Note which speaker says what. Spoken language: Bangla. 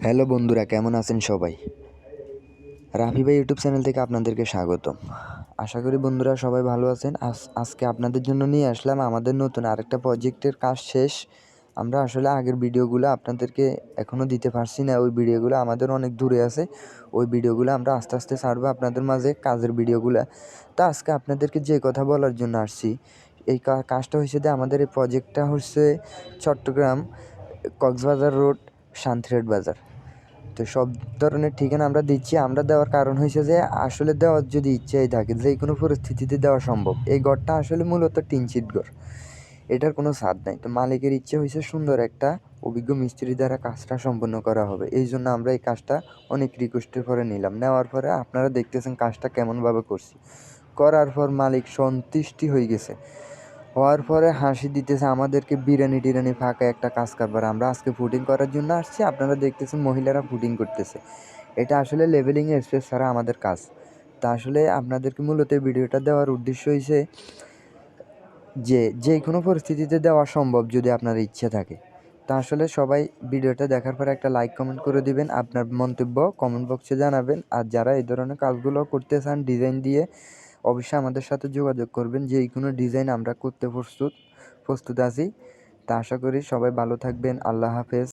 Speaker 1: হ্যালো বন্ধুরা, কেমন আছেন সবাই? রাফি ভাই ইউটিউব চ্যানেল থেকে আপনাদেরকে স্বাগতম। আশা করি বন্ধুরা সবাই ভালো আছেন। আজকে আপনাদের জন্য নিয়ে আসলাম আমাদের নতুন আরেকটা প্রজেক্টের কাজ শেষ। আমরা আসলে আগের ভিডিওগুলো আপনাদেরকে এখনও দিতে পারছি না। ওই ভিডিওগুলো আমাদের অনেক দূরে আছে। ওই ভিডিওগুলো আমরা আস্তে আস্তে ছাড়বো আপনাদের মাঝে, কাজের ভিডিওগুলো। তো আজকে আপনাদেরকে যে কথা বলার জন্য আসছি, এই কাজটা হচ্ছে যে আমাদের এই প্রজেক্টটা হচ্ছে চট্টগ্রাম কক্সবাজার রোড, শান্তিরহাট বাজার। তো সব ধরনের ঠিকানা আমরা দিচ্ছি। আমরা দেওয়ার কারণ হয়েছে যে আসলে দেওয়ার যদি ইচ্ছাই থাকে যে কোনো পরিস্থিতিতে দেওয়া সম্ভব। এই ঘরটা আসলে মূলত টিন শিট ঘর, এটার কোনো ছাদ নাই। তো মালিকের ইচ্ছে হয়েছে সুন্দর একটা অভিজ্ঞ মিস্ত্রি দ্বারা কাজটা সম্পন্ন করা হবে। এই জন্য আমরা এই কাজটা অনেক রিকোয়েস্টের পরে নিলাম। নেওয়ার পরে আপনারা দেখতেছেন কাজটা কেমনভাবে করছি। করার পর মালিক সন্তুষ্টি হয়ে গেছে। হওয়ার পরে হাসি দিতেছে আমাদেরকে, বিরিয়ানি টিরানি ফাঁকা একটা কাজ কারবার। আমরা আজকে ফুডিং করার জন্য আসছি। আপনারা দেখতেছেন মহিলারা ফুডিং করতেছে। এটা আসলে লেভেলিং স্পেস ছাড়া আমাদের কাজ। তা আসলে আপনাদেরকে মূলত এই ভিডিওটা দেওয়ার উদ্দেশ্য হয়েছে যে কোনো পরিস্থিতিতে দেওয়া সম্ভব যদি আপনার ইচ্ছে থাকে। তা আসলে সবাই ভিডিওটা দেখার পরে একটা লাইক কমেন্ট করে দিবেন, আপনার মন্তব্য কমেন্ট বক্সে জানাবেন। আর যারা এই ধরনের কাজগুলো করতে চান ডিজাইন দিয়ে, অবশ্যই আমাদের সাথে যোগাযোগ করবেন। যে কোনো ডিজাইন আমরা করতে প্রস্তুত আছি। তা আশা করি সবাই ভালো থাকবেন। আল্লাহ হাফেজ।